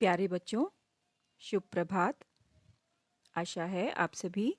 प्यारे बच्चों, शुभ प्रभात। आशा है आप सभी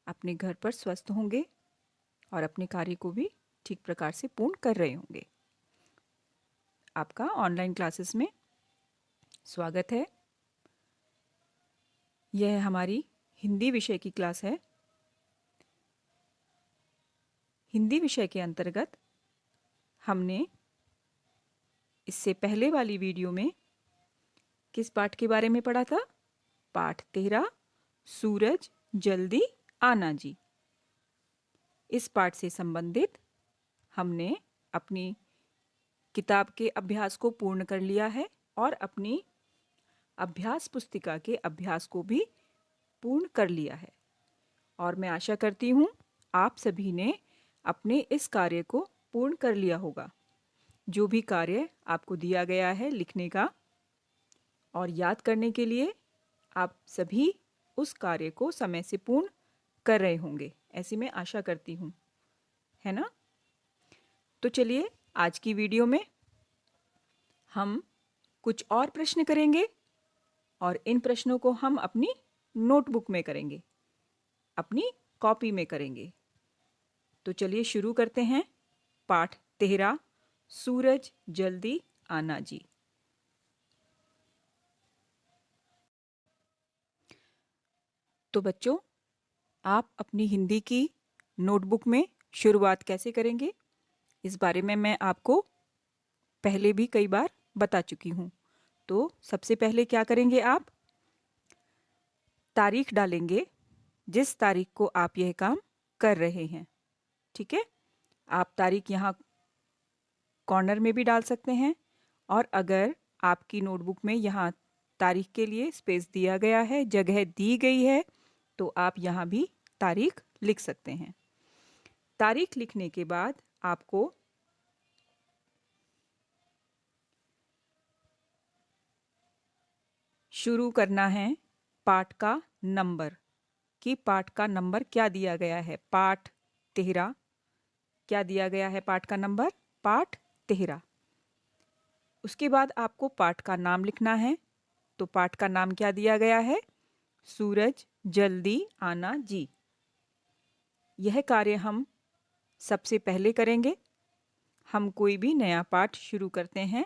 अपने घर पर स्वस्थ होंगे और अपने कार्य को भी ठीक प्रकार से पूर्ण कर रहे होंगे। आपका ऑनलाइन क्लासेस में स्वागत है। यह हमारी हिंदी विषय की क्लास है। हिंदी विषय के अंतर्गत हमने इससे पहले वाली वीडियो में किस पाठ के बारे में पढ़ा था? पाठ 13, सूरज जल्दी आना जी। इस पाठ से संबंधित हमने अपनी किताब के अभ्यास को पूर्ण कर लिया है और अपनी अभ्यास पुस्तिका के अभ्यास को भी पूर्ण कर लिया है। और मैं आशा करती हूँ आप सभी ने अपने इस कार्य को पूर्ण कर लिया होगा। जो भी कार्य आपको दिया गया है लिखने का और याद करने के लिए, आप सभी उस कार्य को समय से पूर्ण कर रहे होंगे, ऐसी मैं आशा करती हूँ, है ना? तो चलिए आज की वीडियो में हम कुछ और प्रश्न करेंगे और इन प्रश्नों को हम अपनी नोटबुक में करेंगे, अपनी कॉपी में करेंगे। तो चलिए शुरू करते हैं। पाठ 13, सूरज जल्दी आना जी। तो बच्चों, आप अपनी हिंदी की नोटबुक में शुरुआत कैसे करेंगे, इस बारे में मैं आपको पहले भी कई बार बता चुकी हूँ। तो सबसे पहले क्या करेंगे, आप तारीख डालेंगे जिस तारीख को आप यह काम कर रहे हैं। ठीक है, आप तारीख यहाँ कॉर्नर में भी डाल सकते हैं और अगर आपकी नोटबुक में यहाँ तारीख के लिए स्पेस दिया गया है, जगह दी गई है, तो आप यहाँ भी तारीख लिख सकते हैं। तारीख लिखने के बाद आपको शुरू करना है पाठ का नंबर, कि पाठ का नंबर क्या दिया गया है। पाठ 13 क्या दिया गया है? पाठ का नंबर पाठ 13। उसके बाद आपको पाठ का नाम लिखना है। तो पाठ का नाम क्या दिया गया है? सूरज जल्दी आना जी। यह कार्य हम सबसे पहले करेंगे। हम कोई भी नया पाठ शुरू करते हैं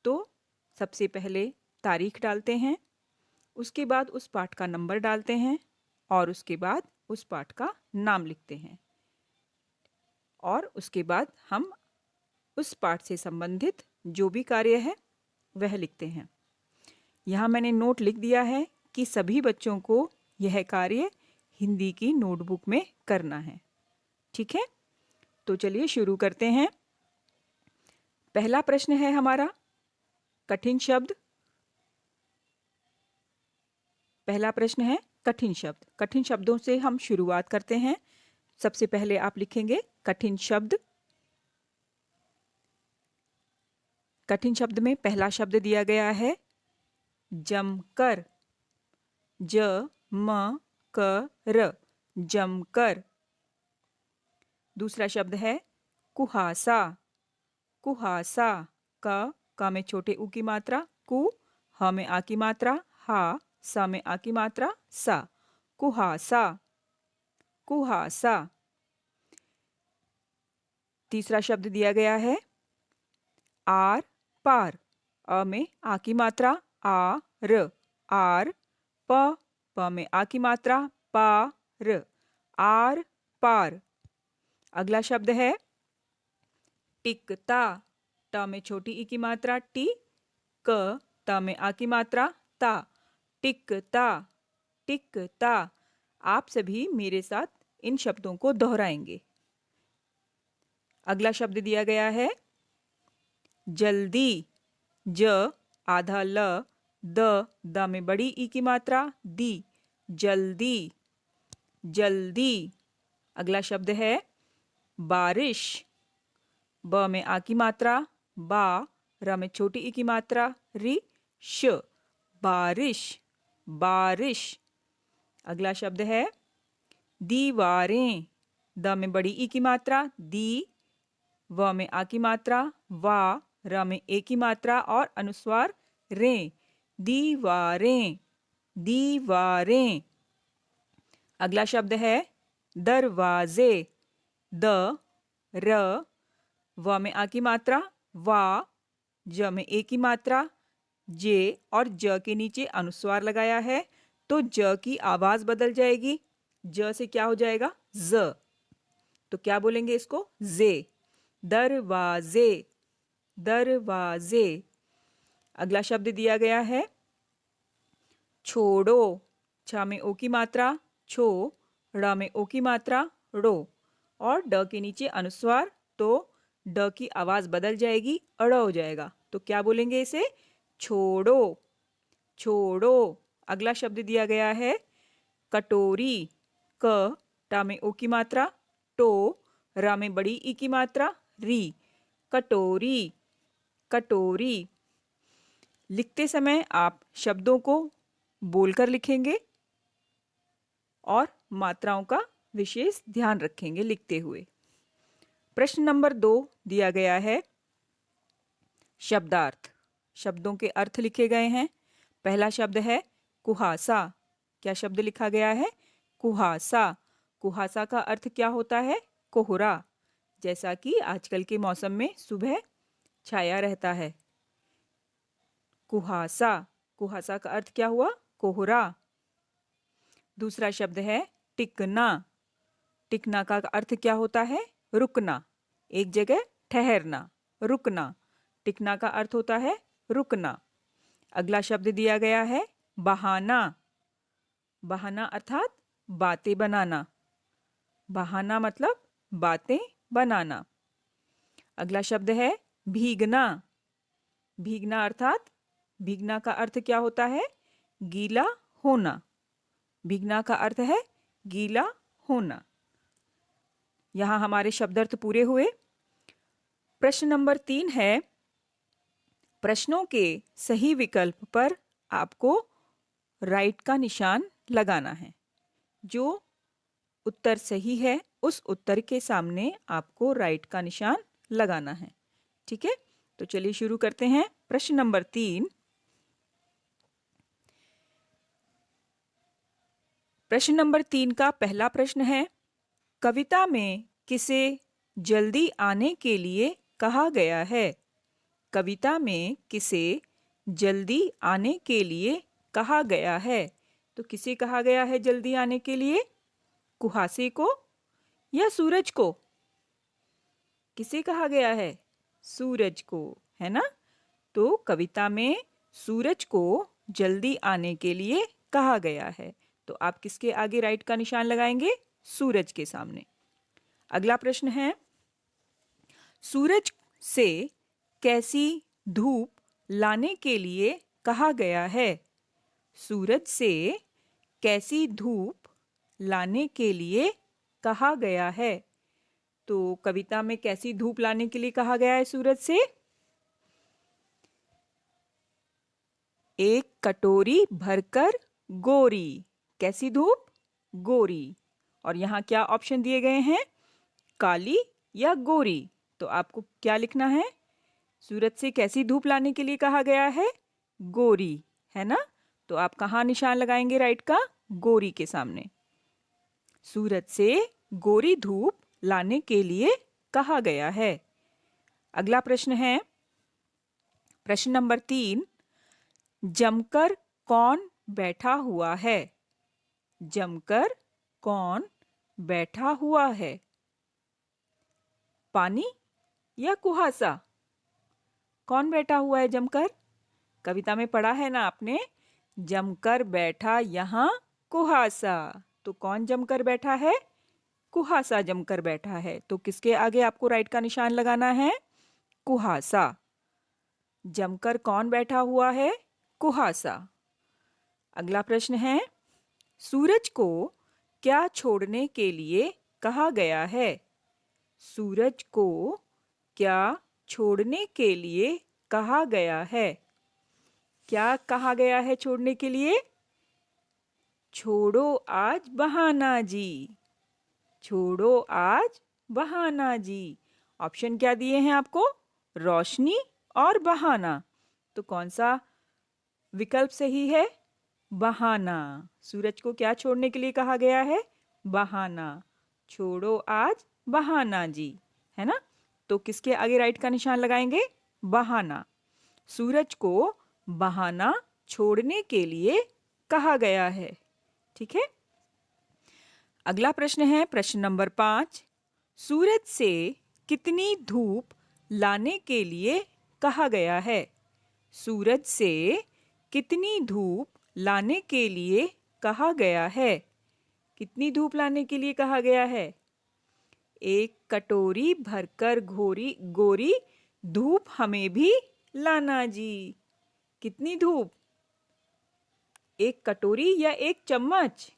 तो सबसे पहले तारीख डालते हैं, उसके बाद उस पाठ का नंबर डालते हैं और उसके बाद उस पाठ का नाम लिखते हैं और उसके बाद हम उस पाठ से संबंधित जो भी कार्य है वह लिखते हैं। यहाँ मैंने नोट लिख दिया है कि सभी बच्चों को यह कार्य हिंदी की नोटबुक में करना है। ठीक है, तो चलिए शुरू करते हैं। पहला प्रश्न है हमारा कठिन शब्द। पहला प्रश्न है कठिन शब्द। कठिन शब्दों से हम शुरुआत करते हैं। सबसे पहले आप लिखेंगे कठिन शब्द। कठिन शब्द में पहला शब्द दिया गया है जमकर। ज म क र, जमकर। दूसरा शब्द है कुहासा। कुहासा। क में छोटे उ की मात्रा, कु, ह में आ की मात्रा, हा, सा में आ की मात्रा, सा। कुहासा। कुहासा। तीसरा शब्द दिया गया है आर पार। अ में आ की मात्रा, आ र, आर। प में आ की मात्रा, पा र, आर पार। अगला शब्द है टिकता। ट में छोटी ई की मात्रा, टी, क, त में आ की मात्रा, ता। टिकता। टिकता। आप सभी मेरे साथ इन शब्दों को दोहराएंगे। अगला शब्द दिया गया है जल्दी। ज आधा ल, द में बड़ी ई की मात्रा, दी। जल्दी। जल्दी। अगला शब्द है बारिश। ब में आ की मात्रा, बा, र में छोटी ई की मात्रा, री, श। बारिश। बारिश। अगला शब्द है दीवारें। द में बड़ी ई की मात्रा, दी, व में आ की मात्रा, वा, र में ए की मात्रा और अनुस्वार रे। दीवारें, दीवारें। अगला शब्द है दरवाजे। द, र, व में आ की मात्रा, वा, ज में ए की मात्रा, जे और ज के नीचे अनुस्वार लगाया है तो ज की आवाज बदल जाएगी। ज से क्या हो जाएगा? ज। तो क्या बोलेंगे इसको? जे। दरवाजे, दरवाजे। अगला शब्द दिया गया है छोड़ो। छ में ओ की मात्रा, छो, ड़ में ओ की मात्रा, ड़ो और ड के नीचे अनुस्वार तो ड की आवाज बदल जाएगी, अड़ हो जाएगा। तो क्या बोलेंगे इसे? छोड़ो, छोड़ो। अगला शब्द दिया गया है कटोरी। क, टा में ओ की मात्रा, टो, रा में बड़ी ई की मात्रा, री, कटोरी, कटोरी। लिखते समय आप शब्दों को बोलकर लिखेंगे और मात्राओं का विशेष ध्यान रखेंगे लिखते हुए। प्रश्न नंबर 2 दिया गया है शब्दार्थ। शब्दों के अर्थ लिखे गए हैं। पहला शब्द है कुहासा। क्या शब्द लिखा गया है? कुहासा। कुहासा का अर्थ क्या होता है? कोहरा। जैसा कि आजकल के मौसम में सुबह छाया रहता है। कुहासा, कुहासा का अर्थ क्या हुआ? कोहरा। दूसरा शब्द है टिकना। टिकना का अर्थ क्या होता है? रुकना, एक जगह ठहरना, रुकना। टिकना का अर्थ होता है रुकना। अगला शब्द दिया गया है बहाना। बहाना अर्थात बातें बनाना। बहाना मतलब बातें बनाना। अगला शब्द है भीगना। भीगना अर्थात, भीगना का अर्थ क्या होता है? गीला होना। भीगना का अर्थ है गीला होना। यहाँ हमारे शब्दार्थ पूरे हुए। प्रश्न नंबर 3 है प्रश्नों के सही विकल्प पर आपको राइट का निशान लगाना है। जो उत्तर सही है उस उत्तर के सामने आपको राइट का निशान लगाना है। ठीक है, तो चलिए शुरू करते हैं। प्रश्न नंबर 3। प्रश्न नंबर 3 का पहला प्रश्न है कविता में किसे जल्दी आने के लिए कहा गया है? कविता में किसे जल्दी आने के लिए कहा गया है? तो किसे कहा गया है जल्दी आने के लिए? कुहासे को या सूरज को? किसे कहा गया है? सूरज को, है ना? तो कविता में सूरज को जल्दी आने के लिए कहा गया है। तो आप किसके आगे राइट का निशान लगाएंगे? सूरज के सामने। अगला प्रश्न है सूरज से कैसी धूप लाने के लिए कहा गया है? सूरज से कैसी धूप लाने के लिए कहा गया है? तो कविता में कैसी धूप लाने के लिए कहा गया है सूरज से? एक कटोरी भरकर गोरी। कैसी धूप? गोरी। और यहाँ क्या ऑप्शन दिए गए हैं? काली या गोरी। तो आपको क्या लिखना है? सूरज से कैसी धूप लाने के लिए कहा गया है? गोरी, है ना? तो आप कहाँ निशान लगाएंगे राइट का? गोरी के सामने। सूरज से गोरी धूप लाने के लिए कहा गया है। अगला प्रश्न है प्रश्न नंबर 3। जमकर कौन बैठा हुआ है? जमकर कौन बैठा हुआ है? पानी या कुहासा? कौन बैठा हुआ है जमकर? कविता में पढ़ा है ना आपने, जमकर बैठा यहाँ कुहासा। तो कौन जमकर बैठा है? कुहासा जमकर बैठा है। तो किसके आगे आपको राइट का निशान लगाना है? कुहासा। जमकर कौन बैठा हुआ है? कुहासा। अगला प्रश्न है सूरज को क्या छोड़ने के लिए कहा गया है? सूरज को क्या छोड़ने के लिए कहा गया है? क्या कहा गया है छोड़ने के लिए? छोड़ो आज बहाना जी। छोड़ो आज बहाना जी। ऑप्शन क्या दिए हैं आपको? रोशनी और बहाना। तो कौन सा विकल्प सही है बहाना। सूरज को क्या छोड़ने के लिए कहा गया है? बहाना। छोड़ो आज बहाना जी, है ना? तो किसके आगे राइट का निशान लगाएंगे? बहाना। सूरज को बहाना छोड़ने के लिए कहा गया है। ठीक है। अगला प्रश्न है प्रश्न नंबर 5। सूरज से कितनी धूप लाने के लिए कहा गया है? सूरज से कितनी धूप लाने के लिए कहा गया है? कितनी धूप लाने के लिए कहा गया है? 1 कटोरी भरकर गोरी धूप हमें भी लाना जी। कितनी धूप? 1 कटोरी या 1 चम्मच?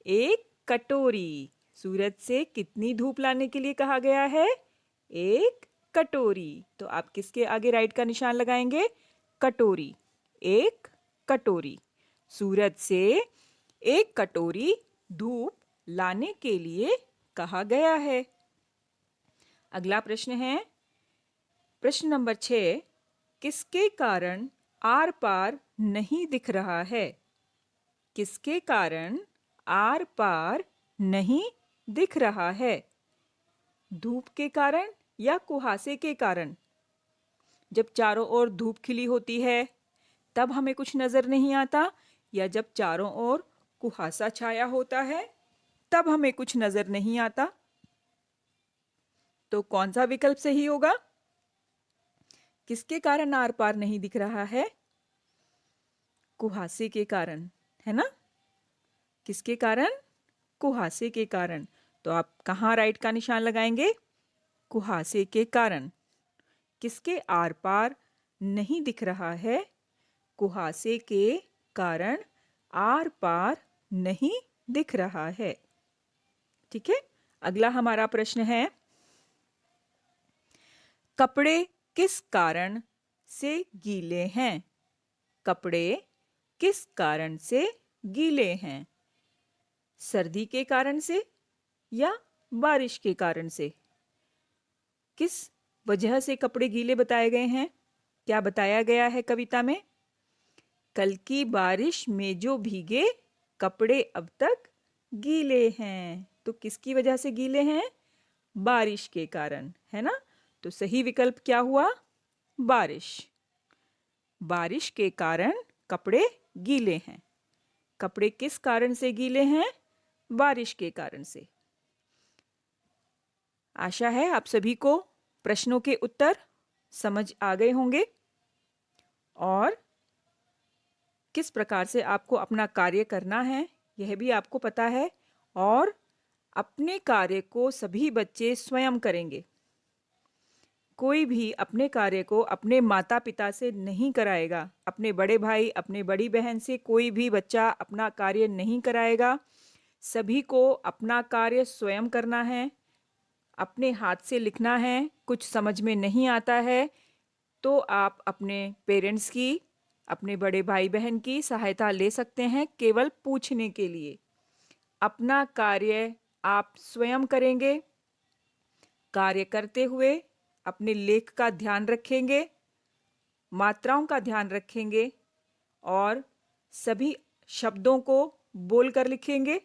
1 कटोरी। सूरज से कितनी धूप लाने के लिए कहा गया है? 1 कटोरी। तो आप किसके आगे राइट का निशान लगाएंगे? कटोरी। 1 कटोरी। सूरज से 1 कटोरी धूप लाने के लिए कहा गया है। अगला प्रश्न है प्रश्न नंबर 6। किसके कारण आर पार नहीं दिख रहा है? किसके कारण आर पार नहीं दिख रहा है? धूप के कारण या कुहासे के कारण? जब चारों ओर धूप खिली होती है तब हमें कुछ नजर नहीं आता, या जब चारों ओर कुहासा छाया होता है तब हमें कुछ नजर नहीं आता? तो कौन सा विकल्प सही होगा? किसके कारण आर पार नहीं दिख रहा है? कुहासे के कारण, है ना? किसके कारण? कुहासे के कारण। तो आप कहाँ राइट का निशान लगाएंगे? कुहासे के कारण। किसके आर पार नहीं दिख रहा है? कुहासे के कारण आर पार नहीं दिख रहा है। ठीक है। अगला हमारा प्रश्न है कपड़े किस कारण से गीले हैं? कपड़े किस कारण से गीले हैं? सर्दी के कारण से या बारिश के कारण से? किस वजह से कपड़े गीले बताए गए हैं? क्या बताया गया है कविता में? कल की बारिश में जो भीगे कपड़े अब तक गीले हैं। तो किसकी वजह से गीले हैं? बारिश के कारण, है ना? तो सही विकल्प क्या हुआ? बारिश। बारिश के कारण कपड़े गीले हैं। कपड़े किस कारण से गीले हैं? बारिश के कारण से। आशा है आप सभी को प्रश्नों के उत्तर समझ आ गए होंगे और किस प्रकार से आपको अपना कार्य करना है यह भी आपको पता है, और अपने कार्य को सभी बच्चे स्वयं करेंगे। कोई भी अपने कार्य को अपने माता पिता से नहीं कराएगा। अपने बड़े भाई, अपने बड़ी बहन से कोई भी बच्चा अपना कार्य नहीं कराएगा। सभी को अपना कार्य स्वयं करना है। अपने हाथ से लिखना है। कुछ समझ में नहीं आता है तो आप अपने पेरेंट्स की, अपने बड़े भाई बहन की सहायता ले सकते हैं केवल पूछने के लिए। अपना कार्य आप स्वयं करेंगे। कार्य करते हुए अपने लेख का ध्यान रखेंगे, मात्राओं का ध्यान रखेंगे और सभी शब्दों को बोलकर लिखेंगे।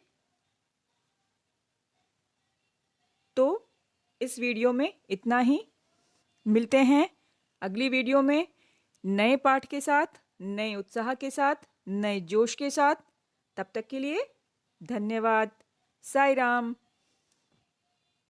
तो इस वीडियो में इतना ही। मिलते हैं अगली वीडियो में नए पाठ के साथ, नए उत्साह के साथ, नए जोश के साथ। तब तक के लिए धन्यवाद। साई राम।